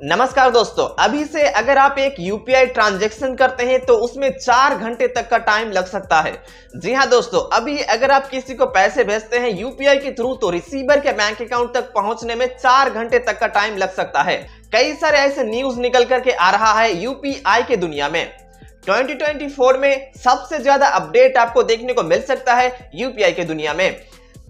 नमस्कार दोस्तों, अभी से अगर आप एक यूपीआई ट्रांजैक्शन करते हैं तो उसमें 4 घंटे तक का टाइम लग सकता है। जी हां दोस्तों, अभी अगर आप किसी को पैसे भेजते हैं यूपीआई के थ्रू तो रिसीवर के बैंक अकाउंट तक पहुंचने में 4 घंटे तक का टाइम लग सकता है। कई सारे ऐसे न्यूज निकल करके आ रहा है यूपीआई के दुनिया में। 2024 में सबसे ज्यादा अपडेट आपको देखने को मिल सकता है यूपीआई के दुनिया में।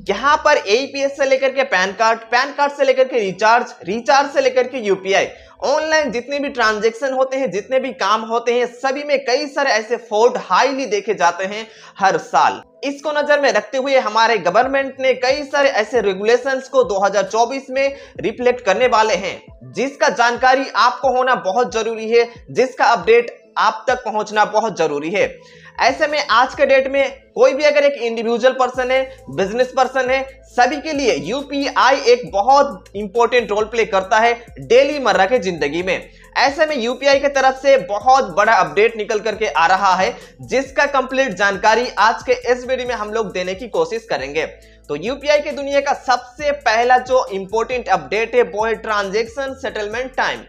यहाँ पर एईपीएस से लेकर के पैन कार्ड से लेकर के रिचार्ज से लेकर के यूपीआई, ऑनलाइन जितने भी ट्रांजैक्शन होते हैं, जितने भी काम होते हैं, सभी में कई सारे ऐसे फ्रॉड हाईली देखे जाते हैं हर साल। इसको नजर में रखते हुए हमारे गवर्नमेंट ने कई सारे ऐसे रेगुलेशंस को 2024 में रिफ्लेक्ट करने वाले हैं, जिसका जानकारी आपको होना बहुत जरूरी है, जिसका अपडेट आप तक पहुंचना बहुत जरूरी है। ऐसे में आज के डेट में कोई भी अगर एक इंडिविजुअल पर्सन है, बिजनेस पर्सन है, सभी के लिए यूपीआई एक बहुत इंपॉर्टेंट रोल प्ले करता है डेली मर्रा के जिंदगी में। ऐसे में यूपीआई की तरफ से बहुत बड़ा अपडेट निकल करके आ रहा है, जिसका कंप्लीट जानकारी आज के इस वीडियो में हम लोग देने की कोशिश करेंगे। तो यूपीआई की दुनिया का सबसे पहला जो इंपॉर्टेंट अपडेट है वो है ट्रांजैक्शन सेटलमेंट टाइम।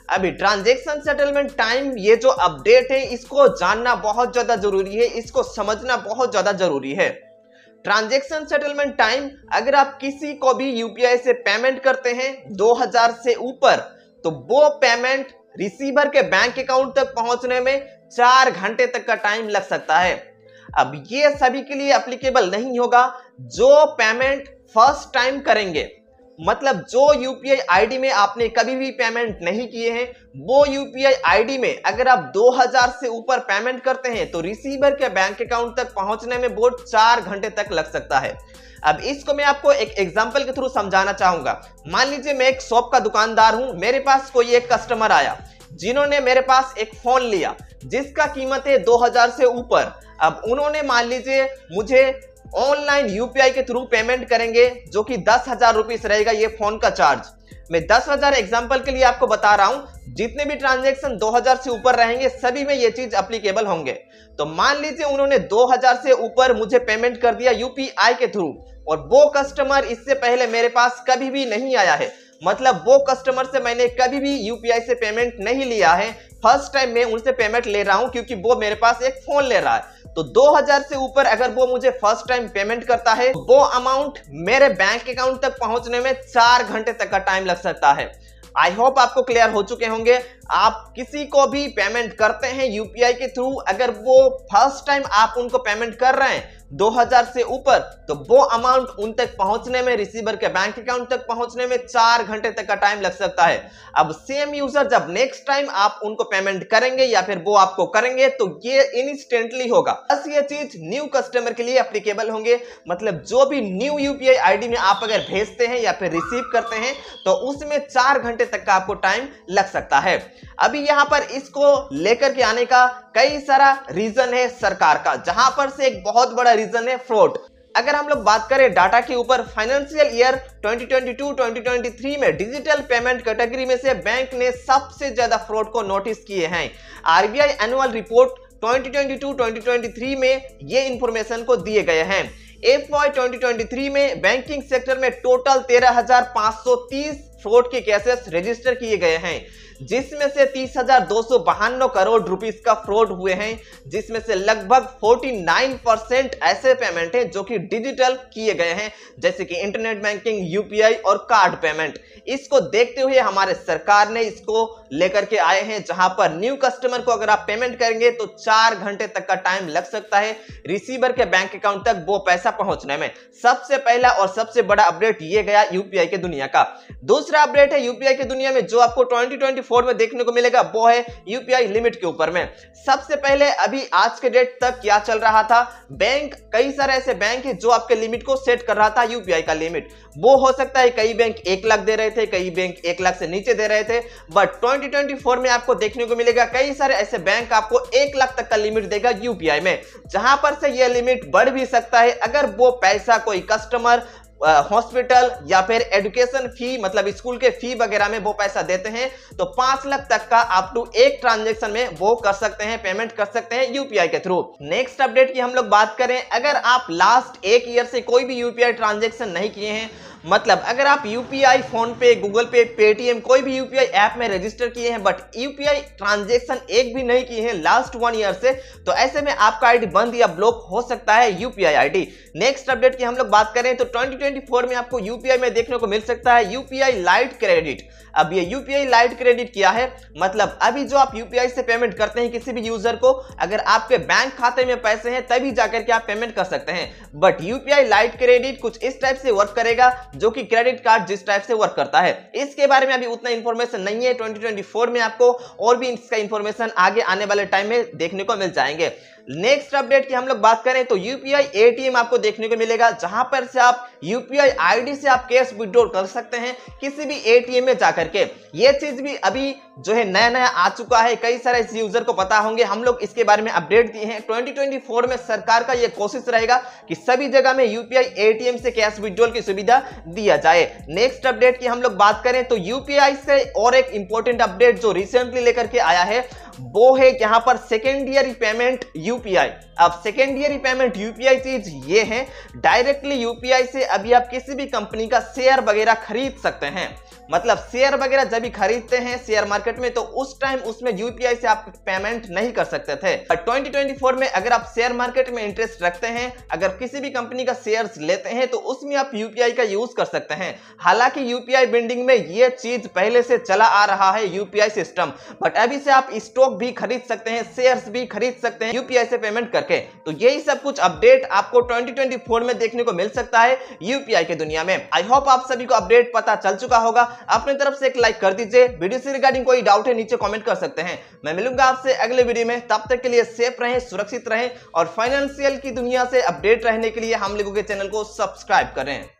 अभी ट्रांजैक्शन सेटलमेंट टाइम, ये जो अपडेट है, इसको जानना बहुत ज्यादा जरूरी है, इसको समझना बहुत ज्यादा जरूरी है। ट्रांजैक्शन सेटलमेंट टाइम, अगर आप किसी को भी यूपीआई से पेमेंट करते हैं 2000 से ऊपर, तो वो पेमेंट रिसीवर के बैंक अकाउंट तक पहुंचने में 4 घंटे तक का टाइम लग सकता है। अब ये सभी के लिए एप्लीकेबल नहीं होगा जो पेमेंट फर्स्ट टाइम करेंगे, मतलब जो यूपीआई आईडी में आपने कभी भी पेमेंट नहीं किए हैं, वो यूपीआई आईडी में अगर आप 2000 से ऊपर पेमेंट करते हैं तो रिसीवर के बैंक अकाउंट तक पहुंचने में वो 4 घंटे तक लग सकता है। अब इसको मैं आपको एक एग्जांपल के थ्रू समझाना चाहूंगा। मान लीजिए मैं एक शॉप का दुकानदार हूं, मेरे पास कोई एक कस्टमर आया जिन्होंने मेरे पास एक फोन लिया जिसका कीमत है 2000 से ऊपर। अब उन्होंने मान लीजिए मुझे ऑनलाइन यूपीआई के थ्रू पेमेंट करेंगे, जो कि 10,000 रुपीस रहेगा ये फोन का चार्ज। मैं 10,000 एग्जांपल के लिए आपको बता रहा हूं, जितने भी ट्रांजैक्शन 2000 से ऊपर रहेंगे सभी में ये चीज एप्लीकेबल होंगे। तो मान लीजिए उन्होंने 2000 से ऊपर मुझे पेमेंट कर दिया यूपीआई के थ्रू, और वो कस्टमर इससे पहले मेरे पास कभी भी नहीं आया है, मतलब वो कस्टमर से मैंने कभी भी यूपीआई से पेमेंट नहीं लिया है, फर्स्ट टाइम मैं उनसे पेमेंट ले रहा हूं क्योंकि वो मेरे पास एक फोन ले रहा है। तो 2000 से ऊपर अगर वो मुझे फर्स्ट टाइम पेमेंट करता है, वो अमाउंट मेरे बैंक अकाउंट तक पहुंचने में 4 घंटे तक का टाइम लग सकता है। आई होप आपको क्लियर हो चुके होंगे। आप किसी को भी पेमेंट करते हैं यूपीआई के थ्रू, अगर वो फर्स्ट टाइम आप उनको पेमेंट कर रहे हैं 2000 से ऊपर, तो वो अमाउंट उन तक पहुंचने में, रिसीवर के बैंक अकाउंट तक पहुंचने में 4 घंटे तक का टाइम लग सकता है। अब सेम यूजर जब नेक्स्ट टाइम आप उनको पेमेंट करेंगे या फिर वो आपको करेंगे तो ये इंस्टेंटली होगा। बस ये चीज न्यू कस्टमर के लिए एप्लीकेबल होंगे, मतलब जो भी न्यू यूपीआई आईडी में आप अगर भेजते हैं या फिर रिसीव करते हैं तो उसमें 4 घंटे तक का आपको टाइम लग सकता है। अभी यहां पर इसको लेकर के आने का कई सारा रीजन है सरकार का, जहां पर से एक बहुत बड़ा रीजन है फ्रॉड। अगर हम लोग बात करें डाटा के ऊपर, फाइनेंशियल ईयर 2022-2023 में डिजिटल पेमेंट कैटेगरी में से बैंक ने सबसे ज्यादा फ्रॉड को नोटिस किए हैं। आरबीआई एनुअल रिपोर्ट 2022-2023 में ये इंफॉर्मेशन को दिए गए हैं। FY 2023 में बैंकिंग सेक्टर में टोटल 13,530 फ्रॉड के केसेस रजिस्टर किए गए हैं, जिसमें से 30,252 करोड़ रुपीस का फ्रॉड हुए हैं, जिसमें से लगभग 49% ऐसे पेमेंट हैं जो कि डिजिटल किए गए हैं, जैसे कि इंटरनेट बैंकिंग, यूपीआई और कार्ड पेमेंट। इसको देखते हुए हमारे सरकार ने इसको लेकर के आए हैं, जहां पर न्यू कस्टमर को अगर आप पेमेंट करेंगे तो 4 घंटे तक का टाइम लग सकता है रिसीवर के बैंक अकाउंट तक वो पैसा पहुंचने में। सबसे पहला और सबसे बड़ा अपडेट ये गया यूपीआई के दुनिया का। दूसरा अपडेट है यूपीआई की दुनिया में जो आपको 2024 में देखने को मिलेगा, वो है यूपीआई लिमिट के ऊपर में। सबसे पहले अभी आज के डेट तक क्या चल रहा था, बैंक, कई सारे ऐसे बैंक है जो आपके लिमिट को सेट कर रहा था। यूपीआई का लिमिट वो हो सकता है कई बैंक 1 लाख दे रहे थे, कई बैंक 1 लाख से नीचे दे रहे थे, बट 2024 में आपको देखने को मिलेगा कई सारे ऐसे बैंक आपको 1 लाख तक का लिमिट देगा यूपीआई में, जहां पर से यह लिमिट बढ़ भी सकता है अगर वो पैसा कोई कस्टमर हॉस्पिटल या फिर एजुकेशन फी, मतलब स्कूल के फी वगैरह में वो पैसा देते हैं, तो 5 लाख तक का अप टू एक ट्रांजैक्शन में वो कर सकते हैं, पेमेंट कर सकते हैं यूपीआई के थ्रू। नेक्स्ट अपडेट की हम लोग बात करें, अगर आप लास्ट 1 ईयर से कोई भी यूपीआई ट्रांजैक्शन नहीं किए हैं, मतलब अगर आप यूपीआई, फोन पे, गूगल पे, पेटीएम कोई भी यूपीआई ऐप में रजिस्टर किए हैं बट यूपीआई ट्रांजैक्शन एक भी नहीं किए हैं लास्ट 1 ईयर से, तो ऐसे में आपका आईडी बंद या ब्लॉक हो सकता है यूपीआई आईडी। नेक्स्ट अपडेट की हम लोग बात करें तो 2024 में आपको यूपीआई में देखने को मिल सकता है यूपीआई लाइट क्रेडिट। अब ये यूपीआई लाइट क्रेडिट क्या है, मतलब अभी जो आप यूपीआई से पेमेंट करते हैं किसी भी यूजर को, अगर आपके बैंक खाते में पैसे हैं तभी जाकर के आप पेमेंट कर सकते हैं। बट यूपीआई लाइट क्रेडिट कुछ इस टाइप से वर्क करेगा जो कि क्रेडिट कार्ड जिस टाइप से वर्क करता है। इसके बारे में अभी उतना इंफॉर्मेशन नहीं है, 2024 में आपको और भी इसका इंफॉर्मेशन आगे आने वाले टाइम में देखने को मिल जाएंगे। नेक्स्ट अपडेट की हम लोग बात करें तो यूपीआई एटीएम आपको देखने को मिलेगा, जहां पर से आप यूपीआई आईडी से आप कैश विड्रॉ कर सकते हैं किसी भी एटीएम में जाकर के। ये चीज भी अभी जो है नया नया आ चुका है, कई सारे इस यूजर को पता होंगे, हम लोग इसके बारे में अपडेट दिए हैं। 2024 में सरकार का ये कोशिश रहेगा कि सभी जगह में यूपीआई एटीएम से कैश विड्रॉल की सुविधा दिया जाए। नेक्स्ट अपडेट की हम लोग बात करें तो यूपीआई से और एक इंपॉर्टेंट अपडेट जो रिसेंटली लेकर के आया है वो है यहां पर सेकेंडरी पेमेंट यूपीआई। अब सेकेंडरी पेमेंट यूपीआई चीज ये है, डायरेक्टली यूपीआई से अभी आप किसी भी कंपनी का शेयर वगैरह खरीद सकते हैं। मतलब शेयर वगैरह जब भी खरीदते हैं शेयर मार्केट में तो उस टाइम उसमें यूपीआई से आप पेमेंट नहीं कर सकते थे। 2024 में अगर आप शेयर मार्केट में इंटरेस्ट रखते हैं, अगर किसी भी कंपनी का शेयर्स लेते हैं तो उसमें आप यूपीआई का यूज कर सकते हैं। हालांकि यूपीआई बिल्डिंग में यह चीज पहले से चला आ रहा है यूपीआई सिस्टम, बट अभी से आप स्टॉक भी खरीद सकते हैं, शेयर्स भी खरीद सकते हैं यूपीआई से पेमेंट करके। तो यही सब कुछ अपडेट आपको 2024 में देखने को मिल सकता है यूपीआई की दुनिया में। आई होप आप सभी को अपडेट पता चल चुका होगा। अपनी तरफ से एक लाइक कर दीजिए। वीडियो से रिगार्डिंग कोई डाउट है नीचे कमेंट कर सकते हैं। मैं मिलूंगा आपसे अगले वीडियो में, तब तक के लिए सेफ रहें, सुरक्षित रहें और फाइनेंशियल की दुनिया से अपडेट रहने के लिए हम लोगों के चैनल को सब्सक्राइब करें।